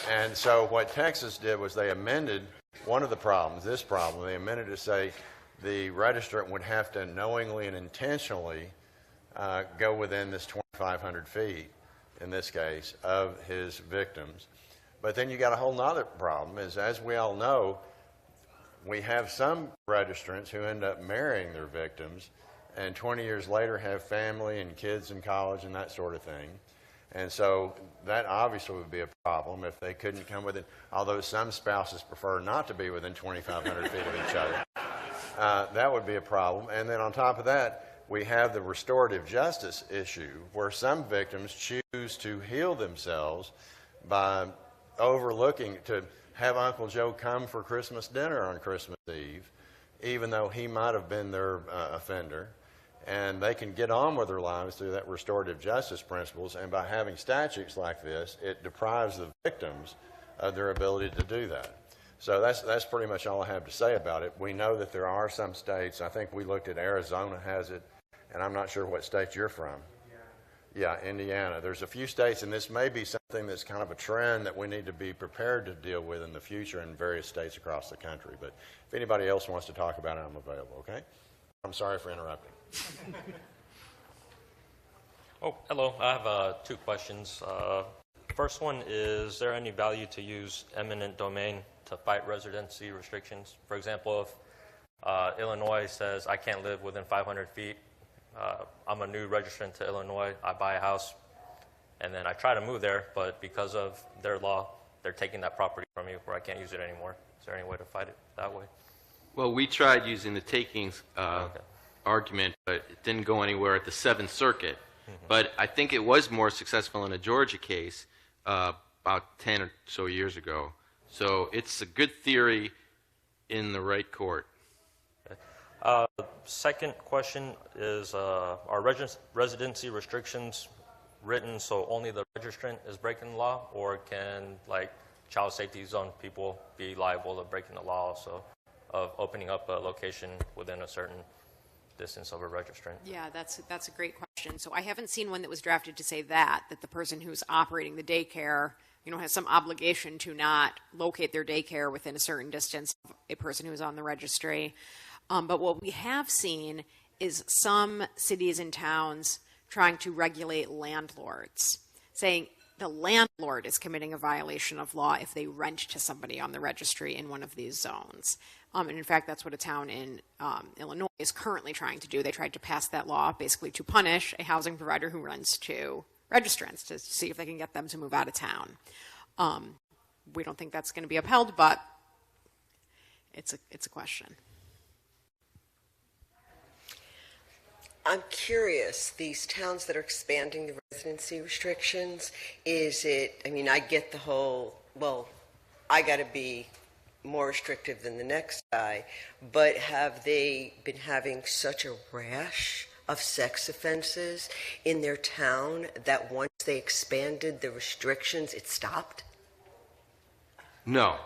And so what Texas did was they amended one of the problems, this problem, they amended to say the registrant would have to knowingly and intentionally go within this 2,500 feet, in this case, of his victims. But then you got a whole nother problem is, as we all know, we have some registrants who end up marrying their victims and 20 years later have family and kids in college and that sort of thing. And so that obviously would be a problem if they couldn't come within, although some spouses prefer not to be within 2,500 feet of each other. That would be a problem. And then on top of that, we have the restorative justice issue where some victims choose to heal themselves by overlooking, to have Uncle Joe come for Christmas dinner on Christmas Eve, even though he might have been their offender. And they can get on with their lives through that restorative justice principles, and by having statutes like this, it deprives the victims of their ability to do that. So that's pretty much all I have to say about it. We know that there are some states, I think we looked at Arizona has it, and I'm not sure what state you're from. Yeah, Indiana. There's a few states, and this may be something that's kind of a trend that we need to be prepared to deal with in the future in various states across the country. But if anybody else wants to talk about it, I'm available, okay? I'm sorry for interrupting. Oh, hello. I have two questions. First one, is there any value to use eminent domain to fight residency restrictions? For example, if Illinois says I can't live within 500 feet, I'm a new registrant to Illinois, I buy a house, and then I try to move there, but because of their law, they're taking that property from me where I can't use it anymore. Is there any way to fight it that way? Well, we tried using the takings argument, but it didn't go anywhere at the Seventh Circuit. But I think it was more successful in a Georgia case about 10 or so years ago. So it's a good theory in the right court. Second question is, are residency restrictions written so only the registrant is breaking the law, or can, like, child safety zone people be liable to breaking the law also of opening up a location within a certain distance of a registrant? Yeah, that's a great question. So I haven't seen one that was drafted to say that the person who's operating the daycare, has some obligation to not locate their daycare within a certain distance of a person who's on the registry. But what we have seen is some cities and towns trying to regulate landlords, saying the landlord is committing a violation of law if they rent to somebody on the registry in one of these zones. And in fact, that's what a town in Illinois is currently trying to do. They tried to pass that law basically to punish a housing provider who rents to registrants to see if they can get them to move out of town. We don't think that's going to be upheld, but it's a question. I'm curious, these towns that are expanding the residency restrictions, is it, I mean, I get the whole, well, I got to be more restrictive than the next guy, but have they been having such a rash of sex offenses in their town that once they expanded the restrictions, it stopped? No.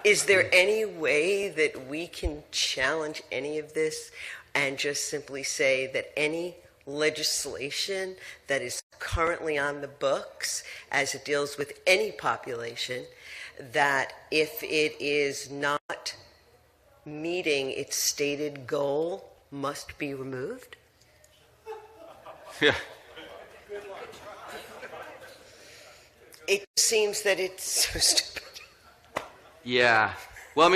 Is there any way that we can challenge any of this and just simply say that any legislation that is currently on the books as it deals with any population, that if it is not meeting its stated goal, must be removed? Yeah. It seems that it's so stupid. Yeah. Well,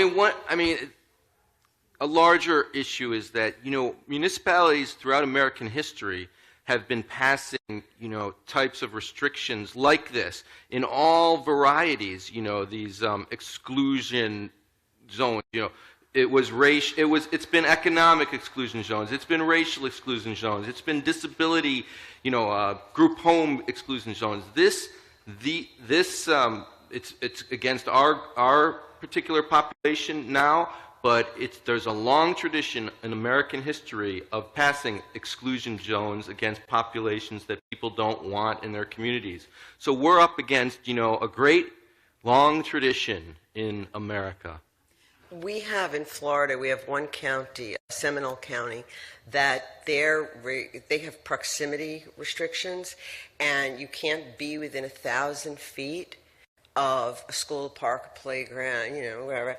a larger issue is that, municipalities throughout American history have been passing, types of restrictions like this in all varieties, these exclusion zones, it's been economic exclusion zones, it's been racial exclusion zones, it's been disability, group home exclusion zones. It's against our particular population now, but there's a long tradition in American history of passing exclusion zones against populations that people don't want in their communities. So we're up against, a great long tradition in America. We have in Florida, we have one county, Seminole County, that they have proximity restrictions, and you can't be within 1,000 feet of a school, park, playground, wherever.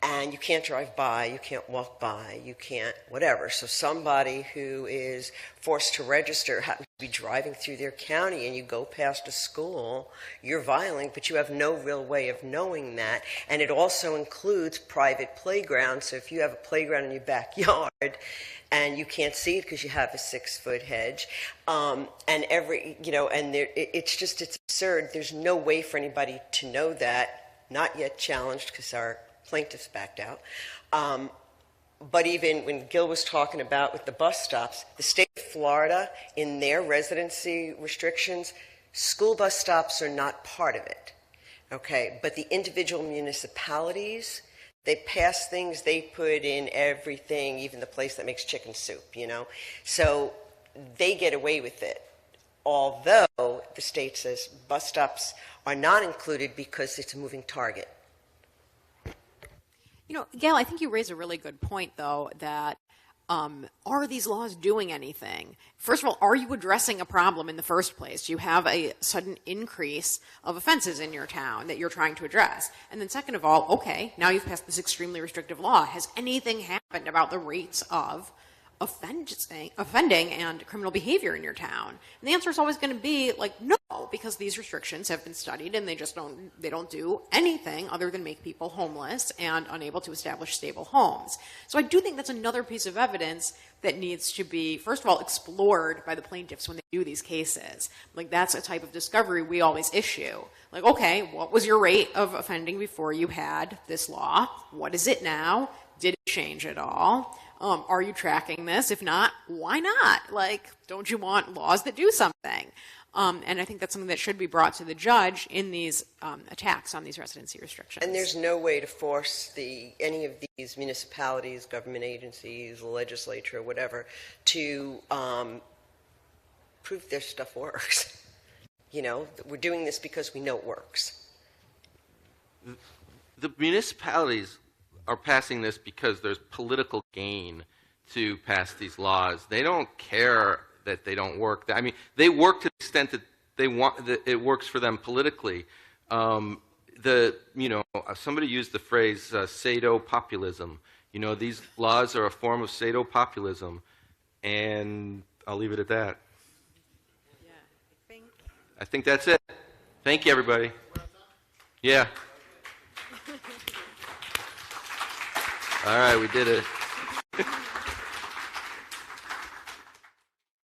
And you can't drive by, you can't walk by, you can't whatever. So somebody who is forced to register happens to be driving through their county and you go past a school, you're violating, but you have no real way of knowing that. And it also includes private playgrounds. So if you have a playground in your backyard and you can't see it because you have a 6-foot hedge, it's absurd. There's no way for anybody to know that, not yet challenged because our plaintiffs backed out. But even when Gil was talking about with the bus stops, the state of Florida, in their residency restrictions, school bus stops are not part of it. Okay, but the individual municipalities, they pass things, they put in everything, even the place that makes chicken soup, So they get away with it. Although the state says bus stops are not included because it's a moving target. Gail, I think you raise a really good point, though, that are these laws doing anything? First of all, are you addressing a problem in the first place? Do you have a sudden increase of offenses in your town that you're trying to address? And then second of all, okay, now you've passed this extremely restrictive law. Has anything happened about the rates of offending and criminal behavior in your town? And the answer is always going to be no, because these restrictions have been studied and they don't do anything other than make people homeless and unable to establish stable homes. So I do think that's another piece of evidence that needs to be, first of all, explored by the plaintiffs when they do these cases. That's a type of discovery we always issue. Okay, what was your rate of offending before you had this law? What is it now? Did it change at all? Are you tracking this? If not, why not? Don't you want laws that do something? And I think that's something that should be brought to the judge in these attacks on these residency restrictions. And there's no way to force any of these municipalities, government agencies, the legislature, whatever, to prove their stuff works. We're doing this because we know it works. The municipalities are passing this because there's political gain to pass these laws. They don't care that they don't work. They work to the extent that they want that it works for them politically. Somebody used the phrase pseudo-populism. These laws are a form of pseudo-populism, and I'll leave it at that. Yeah, I think that's it. Thank you, everybody. Yeah. All right, we did it.